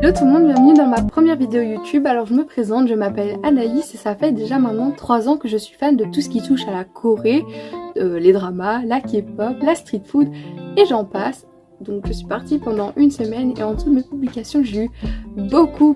Hello tout le monde, bienvenue dans ma première vidéo YouTube. Alors je me présente, je m'appelle Anaïs et ça fait déjà maintenant 3 ans que je suis fan de tout ce qui touche à la Corée, les dramas, la K-pop, la street food et j'en passe. Donc je suis partie pendant une semaine et en dessous de mes publications j'ai eu beaucoup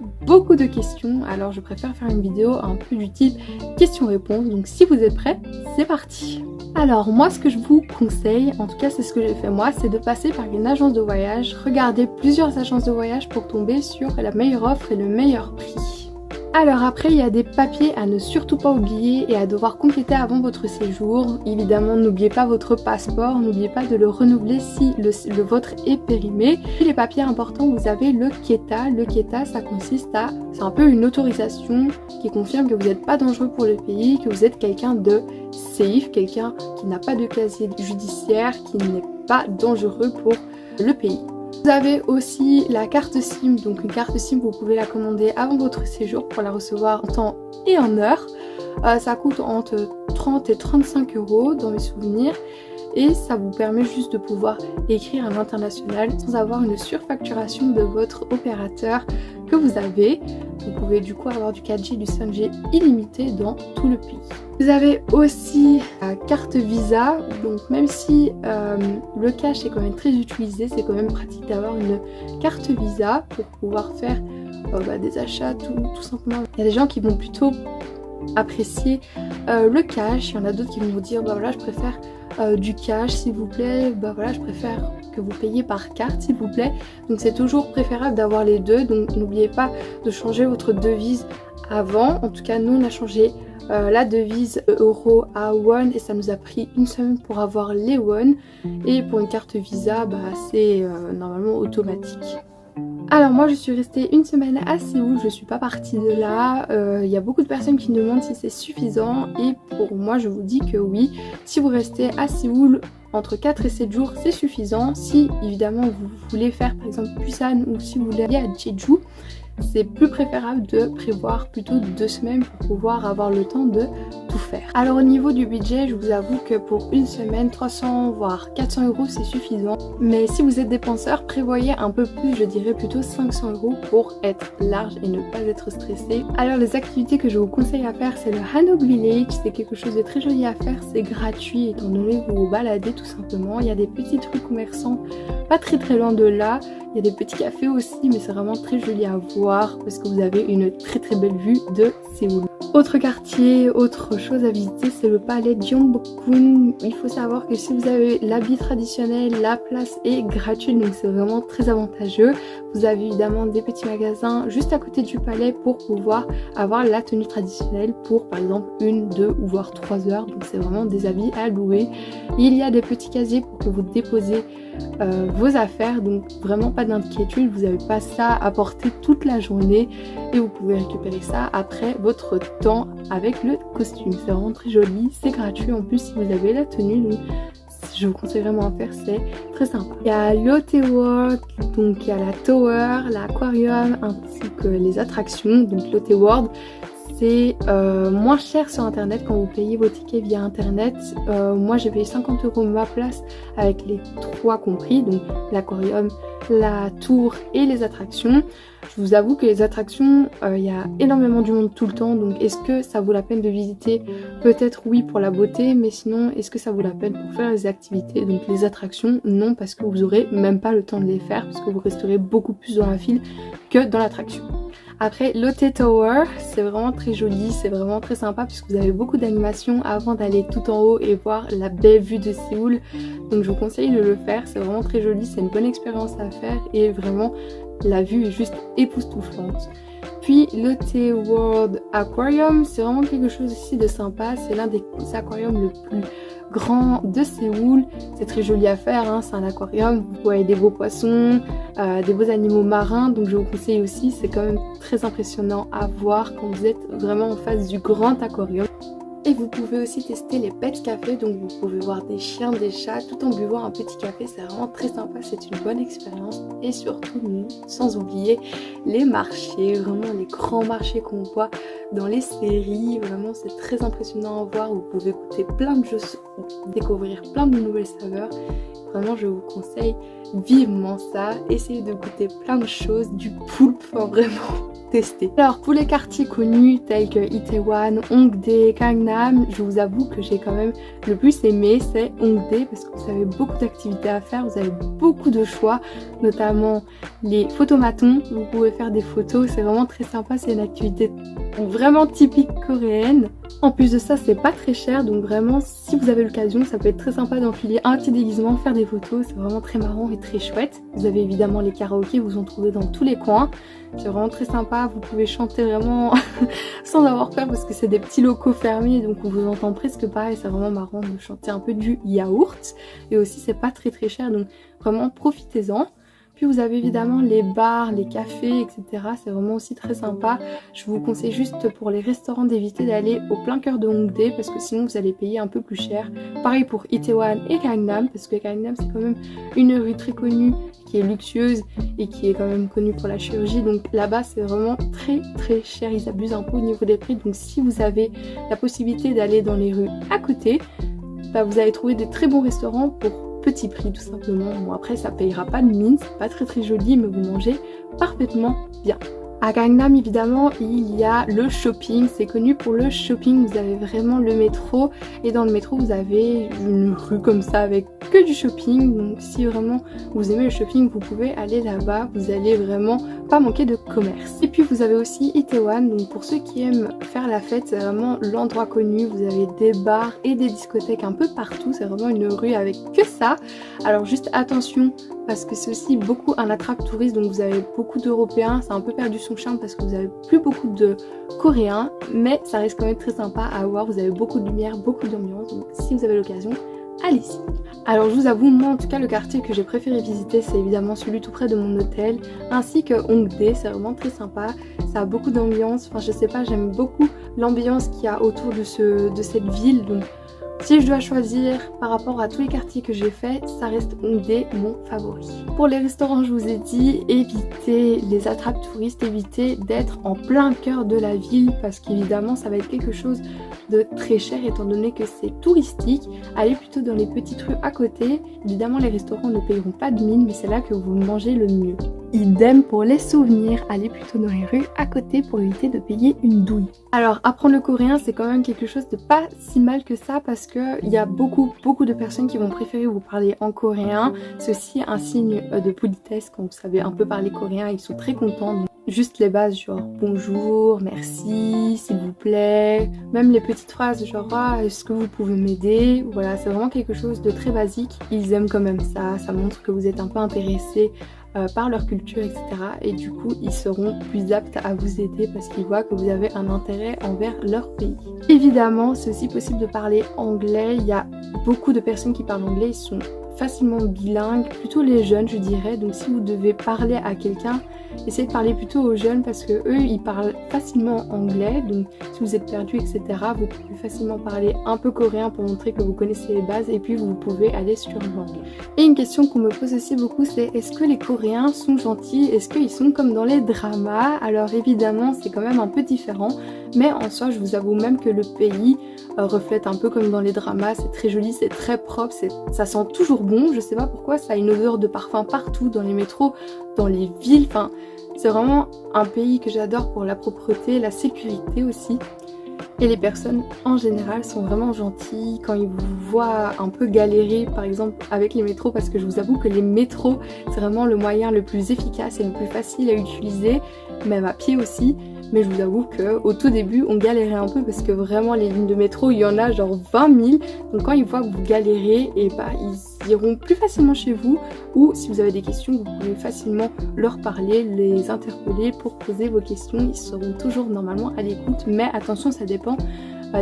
de questions. Alors je préfère faire une vidéo un peu du type questions-réponses. Donc si vous êtes prêts, c'est parti. Alors moi ce que je vous conseille, en tout cas c'est ce que j'ai fait moi, c'est de passer par une agence de voyage, regarder plusieurs agences de voyage pour tomber sur la meilleure offre et le meilleur prix. Alors après il y a des papiers à ne surtout pas oublier et à devoir compléter avant votre séjour. Évidemment n'oubliez pas votre passeport, n'oubliez pas de le renouveler si le vôtre est périmé. Et les papiers importants, vous avez le KETA. Le KETA ça consiste à, c'est un peu une autorisation qui confirme que vous n'êtes pas dangereux pour le pays, que vous êtes quelqu'un de safe, quelqu'un qui n'a pas de casier judiciaire, qui n'est pas dangereux pour le pays. Vous avez aussi la carte SIM, donc une carte SIM vous pouvez la commander avant votre séjour pour la recevoir en temps et en heure. Ça coûte entre 30 et 35 € dans mes souvenirs et ça vous permet juste de pouvoir écrire à l'international sans avoir une surfacturation de votre opérateur que vous avez. Vous pouvez du coup avoir du 4G et du 5G illimité dans tout le pays. Vous avez aussi la carte Visa, donc même si le cash est quand même très utilisé, c'est quand même pratique d'avoir une carte Visa pour pouvoir faire des achats tout simplement. Il y a des gens qui vont plutôt apprécier le cash, il y en a d'autres qui vont vous dire voilà je préfère du cash s'il vous plaît, voilà je préfère que vous payiez par carte s'il vous plaît. Donc c'est toujours préférable d'avoir les deux, donc n'oubliez pas de changer votre devise avant. En tout cas nous on a changé la devise euro à won et ça nous a pris une semaine pour avoir les won, et pour une carte Visa c'est normalement automatique. Alors moi je suis restée une semaine à Séoul, je suis pas partie de là. Il y a beaucoup de personnes qui me demandent si c'est suffisant et pour moi je vous dis que oui. Si vous restez à Séoul entre 4 et 7 jours c'est suffisant. Si évidemment vous voulez faire par exemple Busan ou si vous voulez aller à Jeju, c'est plus préférable de prévoir plutôt 2 semaines pour pouvoir avoir le temps de tout faire. Alors au niveau du budget, je vous avoue que pour une semaine, 300 voire 400 € c'est suffisant. Mais si vous êtes dépenseur, prévoyez un peu plus, je dirais plutôt 500 € pour être large et ne pas être stressé. Alors les activités que je vous conseille à faire, c'est le Hanok Village. C'est quelque chose de très joli à faire, c'est gratuit étant donné que vous vous baladez tout simplement. Il y a des petits trucs commerçants pas très loin de là. Il y a des petits cafés aussi, mais c'est vraiment très joli à voir parce que vous avez une très belle vue de Séoul. Autre quartier, autre chose à visiter, c'est le palais Gyeongbokgung. Il faut savoir que si vous avez l'habit traditionnel, la place est gratuite, donc c'est vraiment très avantageux. Vous avez évidemment des petits magasins juste à côté du palais pour pouvoir avoir la tenue traditionnelle pour par exemple 1, 2 ou voire 3 heures. Donc c'est vraiment des habits à louer. Il y a des petits casiers pour que vous déposez vos affaires, donc vraiment pas d'inquiétude, vous n'avez pas ça à porter toute la journée et vous pouvez récupérer ça après votre temps avec le costume. C'est vraiment très joli, c'est gratuit en plus si vous avez la tenue, donc je vous conseille vraiment à faire, c'est très sympa. Il y a Lotte World, donc il y a la Tower, l'aquarium ainsi que les attractions. Donc Lotte World c'est moins cher sur internet quand vous payez vos tickets via internet. Moi j'ai payé 50 € ma place avec les 3 compris, donc l'aquarium, la tour et les attractions. Je vous avoue que les attractions, il y a énormément du monde tout le temps, donc est-ce que ça vaut la peine de visiter? Peut-être oui pour la beauté, mais sinon est-ce que ça vaut la peine pour faire les activités? Donc les attractions, non, parce que vous aurez même pas le temps de les faire, parce que vous resterez beaucoup plus dans la file que dans l'attraction. Après Lotte Tower, c'est vraiment très joli, c'est vraiment très sympa puisque vous avez beaucoup d'animations avant d'aller tout en haut et voir la belle vue de Séoul. Donc je vous conseille de le faire, c'est vraiment très joli, c'est une bonne expérience à faire et vraiment la vue est juste époustouflante. Puis Lotte World Aquarium, c'est vraiment quelque chose aussi de sympa, c'est l'un des aquariums le plus grand de Séoul. C'est très joli à faire, hein. C'est un aquarium, vous voyez des beaux poissons, des beaux animaux marins, donc je vous conseille aussi, c'est quand même très impressionnant à voir quand vous êtes vraiment en face du grand aquarium. Et vous pouvez aussi tester les pet cafés, donc vous pouvez voir des chiens, des chats tout en buvant un petit café, c'est vraiment très sympa, c'est une bonne expérience. Et surtout, sans oublier les marchés, vraiment les grands marchés qu'on voit dans les séries, vraiment c'est très impressionnant à voir, vous pouvez goûter plein de choses, découvrir plein de nouvelles saveurs. Vraiment je vous conseille vivement ça, essayez de goûter plein de choses, du poulpe, enfin vraiment tester. Alors pour les quartiers connus tels que Itaewon, Hongdae, Gangnam, je vous avoue que j'ai quand même le plus aimé c'est Hongdae parce que vous avez beaucoup d'activités à faire, vous avez beaucoup de choix, notamment les photomatons, vous pouvez faire des photos, c'est vraiment très sympa, c'est une activité vraiment typique coréenne. En plus de ça, c'est pas très cher, donc vraiment si vous avez l'occasion, ça peut être très sympa d'enfiler un petit déguisement, faire des photos, c'est vraiment très marrant et très chouette. Vous avez évidemment les karaokés, vous en trouvez dans tous les coins, c'est vraiment très sympa, vous pouvez chanter vraiment sans avoir peur parce que c'est des petits locaux fermés, donc on vous entend presque pas et c'est vraiment marrant de chanter un peu du yaourt. Et aussi c'est pas très cher, donc vraiment profitez-en. Puis vous avez évidemment les bars, les cafés, etc. C'est vraiment aussi très sympa. Je vous conseille juste pour les restaurants d'éviter d'aller au plein cœur de Hongdae parce que sinon vous allez payer un peu plus cher. Pareil pour Itaewon et Gangnam parce que Gangnam c'est quand même une rue très connue qui est luxueuse et qui est quand même connue pour la chirurgie. Donc là-bas c'est vraiment très cher. Ils abusent un peu au niveau des prix. Donc si vous avez la possibilité d'aller dans les rues à côté, bah, vous allez trouver des très bons restaurants pour petit prix tout simplement. Bon après ça payera pas de mine, c'est pas très joli mais vous mangez parfaitement bien. À Gangnam évidemment il y a le shopping, c'est connu pour le shopping, vous avez vraiment le métro et dans le métro vous avez une rue comme ça avec que du shopping, donc si vraiment vous aimez le shopping vous pouvez aller là-bas, vous allez vraiment pas manquer de commerce. Et puis vous avez aussi Itaewon, donc pour ceux qui aiment faire la fête c'est vraiment l'endroit connu, vous avez des bars et des discothèques un peu partout, c'est vraiment une rue avec que ça. Alors juste attention parce que c'est aussi beaucoup un attrape touriste, donc vous avez beaucoup d'Européens, c'est un peu perdu son charme parce que vous avez plus beaucoup de Coréens, mais ça reste quand même très sympa à voir, vous avez beaucoup de lumière, beaucoup d'ambiance, donc si vous avez l'occasion, allez-y. Alors je vous avoue, moi en tout cas le quartier que j'ai préféré visiter c'est évidemment celui tout près de mon hôtel, ainsi que Hongdae, c'est vraiment très sympa, ça a beaucoup d'ambiance, enfin je sais pas, j'aime beaucoup l'ambiance qu'il y a autour de cette ville, donc si je dois choisir par rapport à tous les quartiers que j'ai fait, ça reste Hongdae mon favori. Pour les restaurants, je vous ai dit, évitez les attrapes touristes, évitez d'être en plein cœur de la ville parce qu'évidemment ça va être quelque chose de très cher étant donné que c'est touristique. Allez plutôt dans les petites rues à côté. Évidemment les restaurants ne payeront pas de mine mais c'est là que vous mangez le mieux. Idem pour les souvenirs, allez plutôt dans les rues à côté pour éviter de payer une douille. Alors apprendre le coréen c'est quand même quelque chose de pas si mal que ça parce que il y a beaucoup de personnes qui vont préférer vous parler en coréen. C'est aussi un signe de politesse quand vous savez un peu parler coréen, ils sont très contents. Donc, juste les bases genre bonjour, merci, s'il vous plaît, même les petites phrases genre ah, est-ce que vous pouvez m'aider, voilà c'est vraiment quelque chose de très basique, ils aiment quand même ça montre que vous êtes un peu intéressé par leur culture etc. Et du coup ils seront plus aptes à vous aider parce qu'ils voient que vous avez un intérêt envers leur pays. Évidemment c'est aussi possible de parler anglais, il y a beaucoup de personnes qui parlent anglais, ils sont facilement bilingues, plutôt les jeunes je dirais, donc si vous devez parler à quelqu'un, essayez de parler plutôt aux jeunes parce que eux ils parlent facilement anglais, donc si vous êtes perdu etc, vous pouvez facilement parler un peu coréen pour montrer que vous connaissez les bases et puis vous pouvez aller sur l'anglais. Et une question qu'on me pose aussi beaucoup c'est est-ce que les Coréens sont gentils, est-ce qu'ils sont comme dans les dramas? Alors évidemment c'est quand même un peu différent, mais en soi je vous avoue même que le pays reflète un peu comme dans les dramas, c'est très joli, c'est très propre, ça sent toujours bon, je sais pas pourquoi, ça a une odeur de parfum partout, dans les métros, dans les villes, enfin c'est vraiment un pays que j'adore pour la propreté, la sécurité aussi. Et les personnes en général sont vraiment gentilles quand ils vous voient un peu galérer par exemple avec les métros, parce que je vous avoue que les métros c'est vraiment le moyen le plus efficace et le plus facile à utiliser, même à pied aussi. Mais je vous avoue qu'au tout début on galérait un peu parce que vraiment les lignes de métro il y en a genre 20 000, donc quand ils voient que vous galérez et bah ils iront plus facilement chez vous, ou si vous avez des questions vous pouvez facilement leur parler, les interpeller pour poser vos questions, ils seront toujours normalement à l'écoute, mais attention ça dépend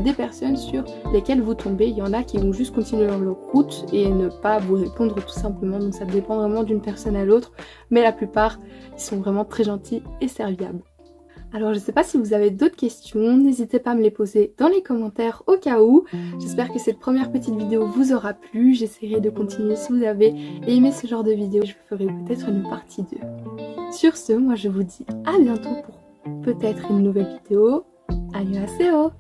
des personnes sur lesquelles vous tombez, il y en a qui vont juste continuer leur route et ne pas vous répondre tout simplement, donc ça dépend vraiment d'une personne à l'autre, mais la plupart ils sont vraiment très gentils et serviables. Alors je sais pas si vous avez d'autres questions, n'hésitez pas à me les poser dans les commentaires au cas où. J'espère que cette première petite vidéo vous aura plu, j'essaierai de continuer si vous avez aimé ce genre de vidéo, je ferai peut-être une partie 2. Sur ce, moi je vous dis à bientôt pour peut-être une nouvelle vidéo. Annyeonghaseyo!